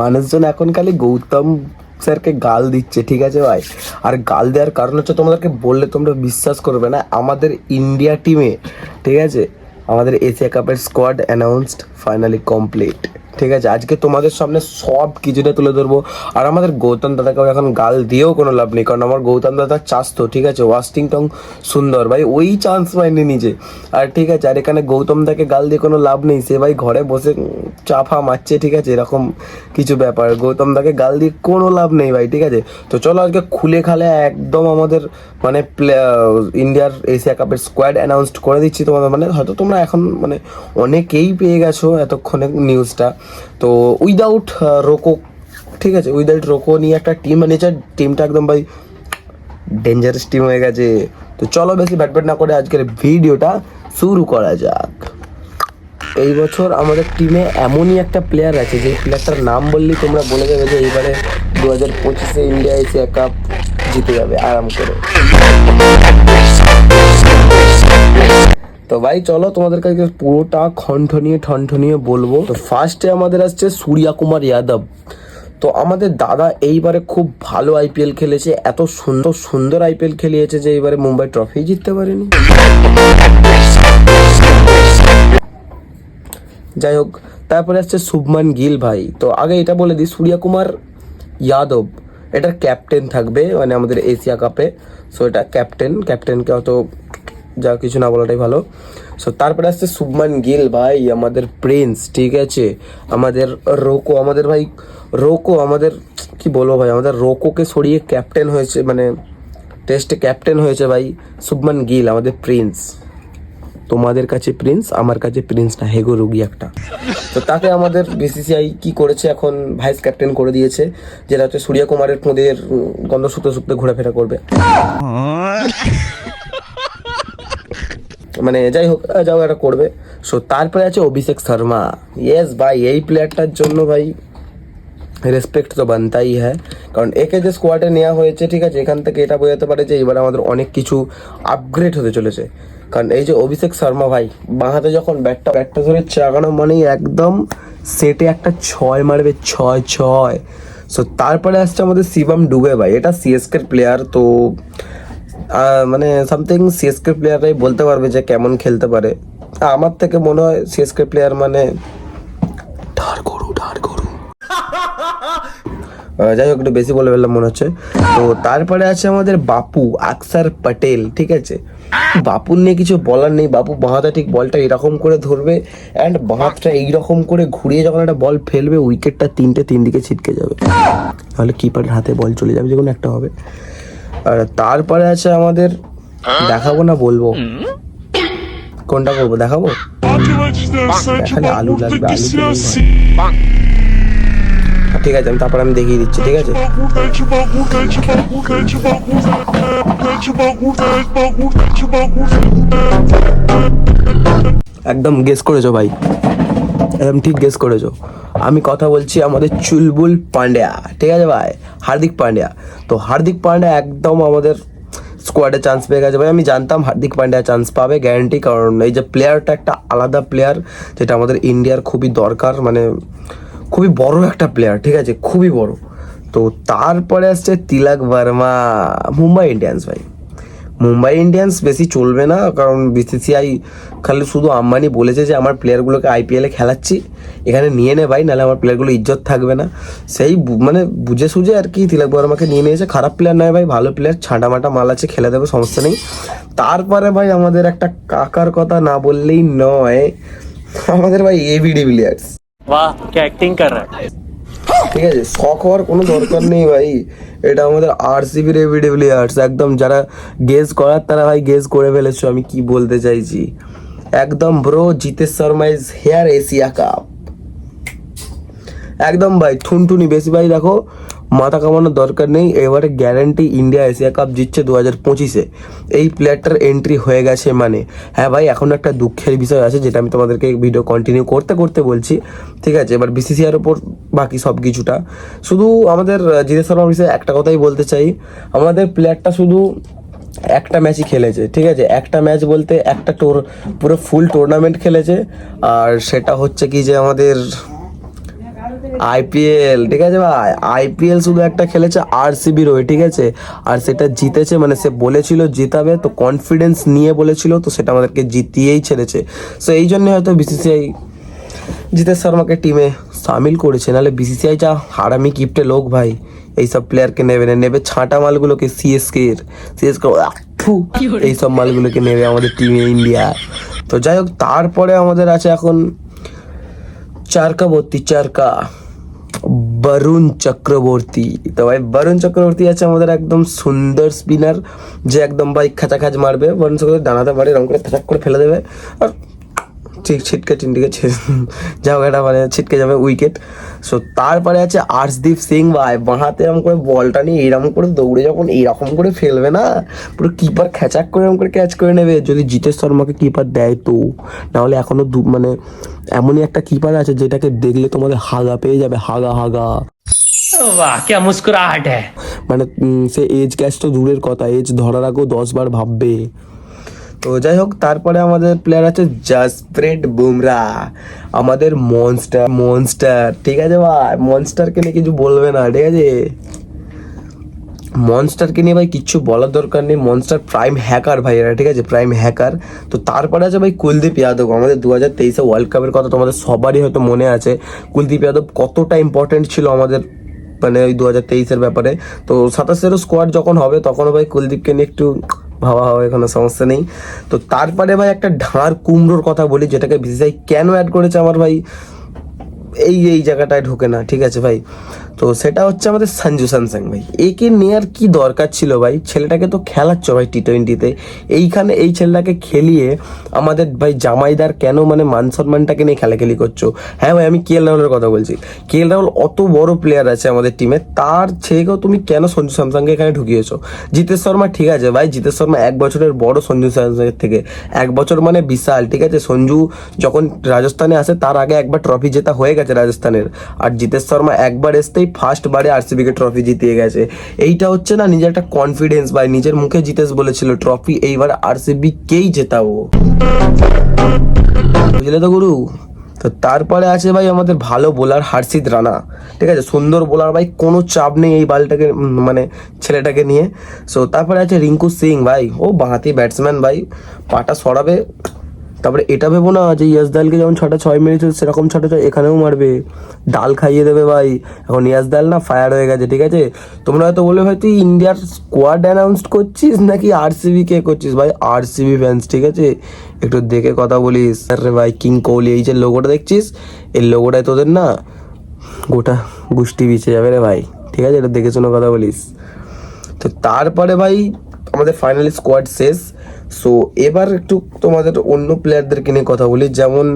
মানুষজন এখন খালি গৌতম স্যারকে গাল দিচ্ছে, ঠিক আছে ভাই। আর গাল দেওয়ার কারণ হচ্ছে, তোমাদেরকে বললে তোমরা বিশ্বাস করবে না, আমাদের ইন্ডিয়া টিমে, ঠিক আছে, আমাদের এশিয়া কাপের স্কোয়াড অ্যানাউন্সড ফাইনালি কমপ্লিট, ঠিক আছে। আজকে তোমাদের সামনে সব কিছুটা তুলে ধরবো। আর আমাদের গৌতম দাদাকেও এখন গাল দিয়েও কোনো লাভ নেই, কারণ আমার গৌতম দাদা চাষ তো, ঠিক আছে, ওয়াশিংটন সুন্দর ভাই ওই চান্স পায়নি নিজে। আর ঠিক আছে, আর এখানে গৌতম দাকে গাল দিয়ে কোনো লাভ নেই, সে ভাই ঘরে বসে চাফা মারছে, ঠিক আছে, এরকম কিছু ব্যাপার। গৌতম দাকে গাল দিয়ে কোনো লাভ নেই ভাই, ঠিক আছে। তো চলো আজকে খুলে খালে একদম আমাদের মানে ইন্ডিয়ার এশিয়া কাপের স্কোয়াড অ্যানাউন্সড করে দিচ্ছি তোমাদের। মানে হয়তো তোমরা এখন মানে অনেকেই পেয়ে গেছো এতক্ষণে নিউজটা। তো উইদাউট রোকো, ঠিক আছে, উইদাউট রোকো নিয়ে একটা টিম বানিয়েছে। টিমটা একদম ভাই ডেঞ্জারাস টিম হয়ে গেছে। তো চলো বেশি ব্যাট না করে আজকের ভিডিওটা শুরু করা যাক। এই বছর আমাদের টিমে এমনই একটা প্লেয়ার আছে যে প্লেয়ারটার নাম বললেই তোমরা বলে দেবে যে এইবারে 2025-এ ইন্ডিয়া এশিয়া কাপ জিতে যাবে আরাম করে। তো ভাই চলো তোমাদের কাছে পুরোটা ঠন নিয়ে বলবো। তো ফার্স্টে আমাদের আসছে সূর্যা কুমার যাদব। তো আমাদের দাদা এইবারে খুব ভালো আইপিএল খেলেছে, এত সুন্দর সুন্দর আইপিএল খেলিয়েছে যে এইবারে মুম্বাই ট্রফি জিততে পারেনি। যাই হোক, তারপরে আসছে শুভমান গিল ভাই। তো আগে এটা বলে দিই, সূর্যা কুমার যাদব এটার ক্যাপ্টেন থাকবে মানে আমাদের এশিয়া কাপে। সো এটা ক্যাপ্টেনকে অত যা কিছু না বলাটাই ভালো। সো তারপরে আসছে শুভমান গিল ভাই, আমাদের প্রিন্স, ঠিক আছে, আমাদের রোকো, আমাদের ভাই রোকো, আমাদের কি বলবো ভাই, আমাদের রোকোকে সরিয়ে ক্যাপ্টেন হয়েছে, মানে টেস্টে ক্যাপ্টেন হয়েছে ভাই শুভমান গিল, আমাদের প্রিন্স। তোমাদের কাছে প্রিন্স, আমার কাছে প্রিন্স না, হেগো রুগী একটা। তো তাকে আমাদের বিসিসিআই কি করেছে, এখন ভাইস ক্যাপ্টেন করে দিয়েছে, যেটা হচ্ছে সূর্যা কুমারের পোঁদের গন্ধ শুকতে ঘোরাফেরা করবে। মানে যাই হোক, যাও এটা করবে। সো তারপরে আছে অভিষেক শর্মা। ইয়েস ভাই, এই প্লেয়ারটার জন্য ভাই রেসপেক্ট তো বানতাই হ্যাঁ, কারণ একে যে স্কোয়াডে নেওয়া হয়েছে, ঠিক আছে, এখান থেকে এটা বোঝাতে পারে যে এবার আমাদের অনেক কিছু আপগ্রেড হতে চলেছে। কারণ এই যে অভিষেক শর্মা ভাই, বাঁ হাতে যখন ব্যাটটা ধরে চাগানো মানেই একদম সেটে একটা 6 মারবে, 6। সো তারপরে আসছে আমাদের শিবম ডুবে ভাই, এটা সিএসকের প্লেয়ার। তো মানে সামথিং সিএসকে প্লেয়াররাই বলতে পারবে যে কেমন খেলতে পারে। আমার থেকে মনে হয় সিএসকে প্লেয়ার মানে ধার গরু। যাই হোক, একটু বেশি বলে ফেললাম মনে হচ্ছে। তো তারপরে আছে আমাদের বাপু আকসার প্যাটেল, ঠিক আছে। বাপুর নিয়ে কিছু বলার নেই, বাপু বাঁহাতে ঠিক বলটা এরকম করে ধরবে অ্যান্ড বাঁহাতটা এইরকম করে ঘুরিয়ে যখন একটা বল ফেলবে, উইকেটটা তিন দিকে ছিটকে যাবে, তাহলে কিপারের হাতে বল চলে যাবে, যে কোনো একটা হবে। আর তারপরে আছে আমাদের, দেখাবো না বলবো, কোনটা করবো দেখাবো, এখানে আলু লাগবে, ঠিক আছে, তারপরে আমি দেখিয়ে দিচ্ছি, ঠিক আছে। একদম গেস করেছো ভাই, একদম ঠিক গেস করেছো। আমি কথা বলছি আমাদের চুলবুল পান্ডিয়া, ঠিক আছে ভাই, হার্দিক পান্ডিয়া। তো হার্দিক পান্ডিয়া একদম আমাদের স্কোয়াডে চান্স পেয়ে গেছে ভাই। আমি জানতাম হার্দিক পান্ডিয়া চান্স পাবে গ্যারান্টি, কারণ এই যে প্লেয়ারটা একটা আলাদা প্লেয়ার, যেটা আমাদের ইন্ডিয়ার খুবই দরকার, মানে খুবই বড় একটা প্লেয়ার, ঠিক আছে, খুবই বড়। তো তারপরে আসছে তিলক ভার্মা, মুম্বাই ইন্ডিয়ান্স ভাই। মুম্বাই ইন্ডিয়ান্স বেশি চলবে না, কারণ বিসিসিআই খালি শুধু আম্বানি বলেছে যে আমার প্লেয়ারগুলোকে আইপিএলে খেলাচ্ছি, এখানে নিয়ে নে ভাই, নাহলে আমার প্লেয়ারগুলো ইজ্জত থাকবে না। সেই মানে বুঝে সুঝে আর কি তিলক ভার্মাকে নিয়ে নিয়েছে। খারাপ প্লেয়ার নয় ভাই, ভালো প্লেয়ার, ছাঁটা মাটা মাল আছে, খেলে দেবে, সমস্যা নেই। তারপরে ভাই আমাদের একটা কাকার কথা না বললেই নয়, আমাদের ভাই এবি ডিভিলিয়ার্স। वाह क्या एक्टिंग कर रहा है। ঠিক আছে, শখ হওয়ার কোনো দরকার নেই ভাই, এটা আমাদের আরসিবির এবি ডিভিলিয়ার্স। একদম যারা গেস করার তারা ভাই গেস করে ফেলেছো আমি কি বলতে চাইছি। একদম bro, Jitesh Sharma is here Asia cup, একদম ভাই ঠুনঠুনি বেশি ভাই। দেখো মাথা কামানোর দরকার নেই, এবারে গ্যারান্টি ইন্ডিয়া এশিয়া কাপ জিতছে 2025-এ। এই প্লেয়ারটার এন্ট্রি হয়ে গেছে মানে। হ্যাঁ ভাই, এখন একটা দুঃখের বিষয় আছে, যেটা আমি তোমাদেরকে ভিডিও কন্টিনিউ করতে বলছি, ঠিক আছে। এবার বিসিসিআইয়ের ওপর বাকি সব কিছুটা, শুধু আমাদের জিতেশ শর্মার বিষয়ে একটা কথাই বলতে চাই, আমাদের প্লেয়ারটা শুধু একটা ম্যাচই খেলেছে, ঠিক আছে, একটা ম্যাচ বলতে একটা পুরো ফুল টুর্নামেন্ট খেলেছে। আর সেটা হচ্ছে কি যে আমাদের আইপিএল, ঠিক আছে ভাই, আইপিএল শুধু একটা খেলেছে আরসিবির হয়ে, ঠিক আছে, আর সেটা জিতেছে, মানে সে বলেছিল জিতাবে, তো কনফিডেন্স নিয়ে বলেছিল, তো সেটা আমাদেরকে জিতিয়েই ছেড়েছে। সো এই জন্য হয়তো বিসিসিআই জিতেশ শর্মাকে টিমে সামিল করেছে, নাহলে বিসিসিআই যা হারামি কিপ্টে লোক ভাই, এইসব প্লেয়ারকে নেবে না, নেবে ছাঁটা মালগুলোকে, সিএসকে এইসব মালগুলোকে নেবে আমাদের টিমে ইন্ডিয়া। তো যাই হোক, তারপরে আমাদের আছে এখন চারকা বরুণ চক্রবর্তী। তো ভাই বরুণ চক্রবর্তী আছে আমাদের একদম সুন্দর স্পিনার, যে একদম ভাই খাচাখাচ মারবে, বরুণ চক্রবর্তী দানাতে মারে এরকম করে থাক করে ফেলে দেবে, আর ঠিক ছিটকে টিনটিকে যাও এটা মানে ছিটকে যাবে উইকেট। সো তারপরে আছে আর্শদীপ সিং ভাই, বাঁহাতে এরকম করে বলটা নিয়ে এরকম করে দৌড়ে যখন এইরকম করে ফেলবে না, পুরো কিপার খেচাক করে এরকম করে ক্যাচ করে নেবে, যদি জিতেশ শর্মাকে কিপার দেয় তো। নাহলে এখনো মানে এমনই একটা কিপার আছে যেটাকে দেখলে তোমাদের হাগা পেয়ে যাবে, হাগা হাগা। वाह क्या मुस्कुराहट है। মানে সে এজ ক্যাচ তো দূরের কথা, এজ ধরার আগেও 10 বার ভাববে। তো যাই হোক, তারপরে আমাদের প্লেয়ার আছে জাসপ্রীত বুমরা, আমাদের মনস্টার, ঠিক আছে ভাই, মনস্টারকে নিয়ে কিছু বলবে না, ঠিক আছে, মনস্টারকে নিয়ে ভাই কিচ্ছু বলার দরকার নেই, মনস্টার প্রাইম হ্যাকার ভাই এরা, ঠিক আছে, প্রাইম হ্যাকার। তো তারপরে আছে ভাই কুলদীপ যাদব, আমাদের 2023 ওয়ার্ল্ড কাপের কথা তোমাদের সবারই হয়তো মনে আছে, কুলদীপ যাদব কতটা ইম্পর্টেন্ট ছিল আমাদের, মানে ওই 2023 ব্যাপারে। তো 27 স্কোয়াড যখন হবে তখন ভাই কুলদীপকে নিয়ে একটু ভাবা হবে, কোনো সমস্যা নেই। তো তারপরে ভাই একটা ঢাঁড় কুমড়োর কথা বলি, যেটাকে বিসিসিআই কেন অ্যাড করেছে আমার ভাই এই জায়গাটায় ঢোকে না, ঠিক আছে ভাই। তো সেটা হচ্ছে আমাদের সঞ্জু স্যামসং ভাই, একে নেওয়ার কি দরকার ছিল ভাই, ছেলেটাকে তো খেলাচ্ছ ভাই টি20-তে, এইখানে এই ছেলেটাকে খেলিয়ে আমাদের ভাই জামাইদার কেন মানে মান সম্মানটাকে নিয়ে খেলাখেলি করছো। হ্যাঁ ভাই, আমি কেএল রাহুলের কথা বলছি, কেএল রাহুল অত বড় প্লেয়ার আছে আমাদের টিমে, তার ছেলেকেও তুমি কেন সঞ্জু স্যামসংকে এখানে ঢুকিয়েছো। জিতেশ শর্মা ঠিক আছে ভাই, জিতেশ শর্মা 1 বছরের বড় সঞ্জু স্যামসংয়ের থেকে, 1 বছর মানে বিশাল, ঠিক আছে। সঞ্জু যখন রাজস্থানে আসে তার আগে একবার ট্রফি জেতা হয়ে গেছে রাজস্থানের, আর জিতেশ শর্মা একবার আসতেই ফার্স্ট বারে আরসিবিকে ট্রফি জিতিয়ে গেছে। এইটা হচ্ছে না নিজের একটা কনফিডেন্স ভাই, নিজের মুখে জিতেশ বলেছিল ট্রফি এইবার আরসিবি কেই জেতাবো, বুঝলে তো গুরু। তো তারপরে আছে ভাই আমাদের ভালো বোলার হর্ষিত রানা, ঠিক আছে, সুন্দর বোলার ভাই, কোনো চাপ নেই এই বালটাকে মানে ছেলেটাকে নিয়ে। সো তারপরে আছে রিঙ্কু সিং ভাই, ও বাঁহাতি ব্যাটসম্যান ভাই, পাটা সরাবে। তারপরে এটা ভেবো না যে ইয়াসদালকে যেমন 6টা 6 মেরেছে সেরকম 6টা 6 এখানেও মারবে, ডাল খাইয়ে দেবে ভাই। এখন ইয়াসদাল না ফায়ার হয়ে গেছে, ঠিক আছে। তোমরা হয়তো বলবে ভাই তুই ইন্ডিয়ার স্কোয়াড অ্যানাউন্স করছিস নাকি আরসিবি কে করছিস, ভাই আরসিবি ফ্যান্স, ঠিক আছে, একটু দেখে কথা বলিস। আরে ভাই কিং কোহলি, এই যে লোগোটা দেখছিস, এই লোগোটায় তোদের না গোটা গুষ্টি বিছে যাবে রে ভাই, ঠিক আছে, এটা দেখে শুনে কথা বলিস। তো তারপরে ভাই আমাদের ফাইনালি স্কোয়াড শেষ। সো এবার একটু তোমাদের অন্য প্লেয়ারদেরকে নিয়ে কথা বলি, যেমন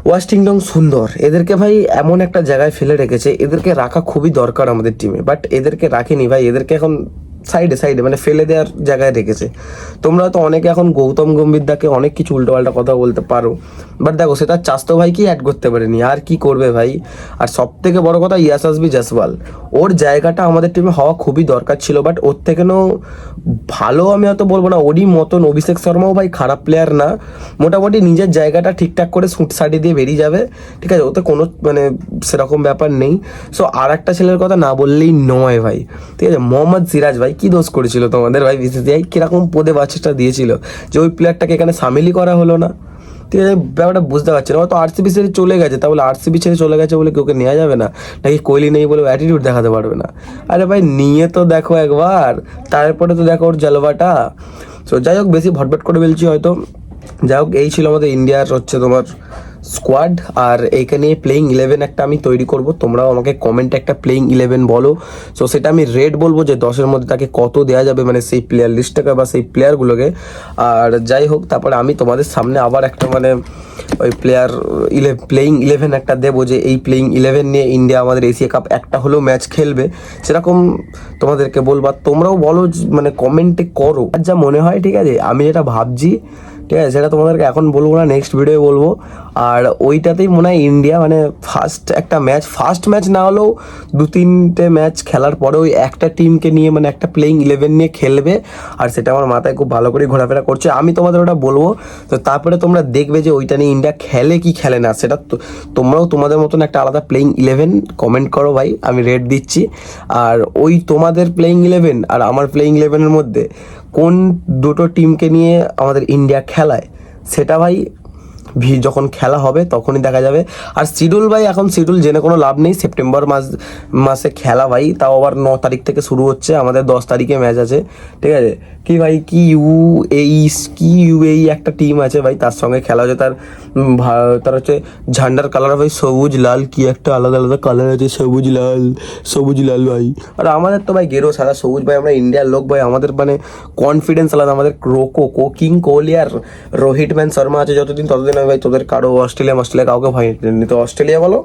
ওয়াশিংটন সুন্দর, এদেরকে ভাই এমন একটা জায়গায় ফেলে রেখেছে, এদেরকে রাখা খুবই দরকার আমাদের টিমে, বাট এদেরকে রাখেনি ভাই, এদেরকে এখন সাইডে মানে ফেলে দেওয়ার জায়গায় রেখেছে। তোমরা তো অনেকে এখন গৌতম গম্ভীরদাকে অনেক কিছু উল্টোপাল্টা কথা বলতে পারো, বাট দেখো সেটা চাস্তো ভাই কি অ্যাড করতে পারেনি, আর কি করবে ভাই। আর সব থেকে বড় কথা ইয়াশাসবি জয়সওয়াল, ওর জায়গাটা আমাদের টিমে হওয়া খুবই দরকার ছিল, বাট ওর থেকেও ভালো আমি হয়তো বলবো না, ওরই মতন অভিষেক শর্মাও ভাই খারাপ প্লেয়ার না, মোটামুটি নিজের জায়গাটা ঠিকঠাক করে সুট সাটি দিয়ে বেরিয়ে যাবে, ঠিক আছে, ওতে কোনো মানে সেরকম ব্যাপার নেই। সো আর একটা ছেলের কথা না বললেই নয় ভাই, ঠিক আছে, মোহাম্মদ সিরাজ ভাই, কি দোষ করেছিল তোমাদের ভাই বিসিসিআই, কিরকম পদে বাচ্চাটা দিয়েছিল যে ওই প্লেয়ারটাকে এখানে সামিলই করা হলো না, ঠিক আছে, ব্যাপারটা বুঝতে পারছি না। তো আরসিবি ছেড়ে চলে গেছে, তাহলে আরসিবি ছেড়ে চলে গেছে বলে ওকে নেওয়া যাবে না, নাকি কোহলি নেই বলে অ্যাটিটিউড দেখাতে পারবে না। আরে ভাই নিয়ে তো দেখো একবার, তারপরে তো দেখো ওর জলবাটা। তো যাই হোক, বেশি ভটভট করে বলছি হয়তো। যাই হোক, এই ছিল আমাদের ইন্ডিয়ার হচ্ছে তোমার স্কোয়াড, আর এইখানে প্লেইং 11 একটা আমি তৈরি করব, তোমরাও আমাকে কমেন্টে একটা প্লেইং 11 বলো। সো সেটা আমি রেট বলবো যে 10-এর মধ্যে তাকে কত দেওয়া যাবে, মানে সেই প্লেয়ার লিস্টটাকে বা সেই প্লেয়ারগুলোকে। আর যাই হোক, তারপরে আমি তোমাদের সামনে আবার একটা মানে ওই প্লেইং 11 একটা দেবো, যে এই প্লেইং 11 নিয়ে ইন্ডিয়া আমাদের এশিয়া কাপ একটা হলেও ম্যাচ খেলবে, সেরকম তোমাদেরকে বলবা। তোমরাও বলো, মানে কমেন্টে করো আর যা মনে হয়, ঠিক আছে। আমি যেটা ভাবছি, ঠিক আছে, সেটা তোমাদেরকে এখন বলবো না, নেক্সট ভিডিও বলবো। আর ওইটাতেই মনে হয় ইন্ডিয়া মানে ফার্স্ট ম্যাচ না হলেও 2-3টে ম্যাচ খেলার পরে ওই একটা টিমকে নিয়ে মানে একটা প্লেইং 11 নিয়ে খেলবে। আর সেটা আমার মাথায় খুব ভালো করে ঘোরাফেরা করছে, আমি তোমাদের ওটা বলবো। তো তারপরে তোমরা দেখবে যে ওইটা নিয়ে ইন্ডিয়া খেলে কি খেলে না, সেটা তোমরাও তোমাদের মতন একটা আলাদা প্লেইং 11 কমেন্ট করো ভাই, আমি রেট দিচ্ছি। আর ওই তোমাদের প্লেইং 11 আর আমার প্লেইং 11-এর মধ্যে কোন দুটো টিমকে নিয়ে আমাদের ইন্ডিয়া খেলায়, সেটা ভাই যখন খেলা হবে তখনই দেখা যাবে। আর শিডিউল ভাই, এখন শিডিউল জেনে কোনো লাভ নেই। সেপ্টেম্বর মাসে খেলা ভাই, তাও আবার 9 তারিখ থেকে শুরু হচ্ছে, আমাদের 10 তারিখে ম্যাচ আছে, ঠিক আছে। কি ভাই ইউএই একটা টিম আছে ভাই, তার সঙ্গে খেলা হচ্ছে। তার হচ্ছে ঝান্ডার কালার ভাই সবুজ লাল, কি একটা আলাদা আলাদা কালার আছে, সবুজ লাল ভাই। আর আমাদের তো ভাই গেরো সাদা সবুজ ভাই, আমরা ইন্ডিয়ার লোক ভাই, আমাদের মানে কনফিডেন্স আলাদা। আমাদের কিং কোহলি আর রোহিত ম্যান শর্মা আছে যতদিন, ততদিন আমি ভাই তোদের কারো অস্ট্রেলিয়া কাউকে ভাই তো অস্ট্রেলিয়া বলো,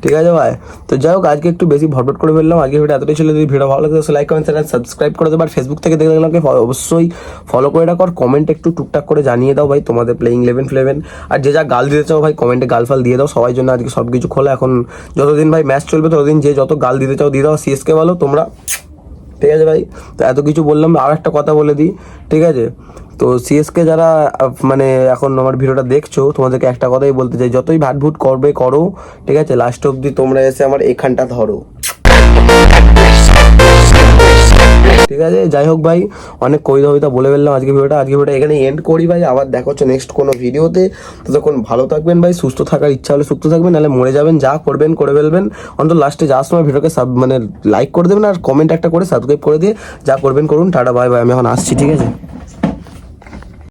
ঠিক আছে ভাই। তো যাই হোক, আজকে একটু বেশি ভটভট করে ফেললাম। আজকে ভিডিও এতটাই ছিল। যদি ভিডিও ভালো লাগে লাইক কমেন্ট চ্যানেল সাবস্ক্রাইব করে দেবো। আর ফেসবুক থেকে দেখে দেখলাম অবশ্যই ফলো করে রাখো। আর কমেন্ট একটু টুকটাক করে জানিয়ে দাও ভাই তোমাদের প্লেইং 11 আর যে যা গাল দিতে চাও ভাই কমেন্টে গালফাল দিয়ে দাও। সবাই জন্য আজকে সব কিছু খোলা। এখন যতদিন ভাই ম্যাচ চলবে ততদিন যে যত গাল দিতে চাও দিয়ে দাও। সিএসকে বলো তোমরা, ঠিক আছে ভাই। তো এত কিছু বললাম, আর একটা কথা বলে দিই, ঠিক আছে। তো সিএসকে যারা মানে এখন আমার ভিডিওটা দেখছো, তোমাদেরকে একটা কথাই বলতে চাই, যতই ভাটভুট করবে করো, ঠিক আছে, লাস্ট অব্দি তোমরা এসে আমার এখানটা ধরো, ঠিক আছে। যাই হোক ভাই, অনেক কবিতা বলে ফেললাম আজকে ভিডিওটা এখানে এন্ড করি ভাই। আবার দেখা হচ্ছে নেক্সট কোনো ভিডিওতে। ততক্ষণ ভালো থাকবেন ভাই, সুস্থ থাকার ইচ্ছা হলে সুস্থ থাকবেন, নাহলে মরে যাবেন। যা করবেন করে ফেলবেন, অন্তত লাস্টে যাওয়ার সময় ভিডিওকে মানে লাইক করে দেবেন আর কমেন্ট একটা করে সাবস্ক্রাইব করে দিয়ে যা করবেন করুন। টাটা বাই বাই, আমি এখন আসছি, ঠিক আছে।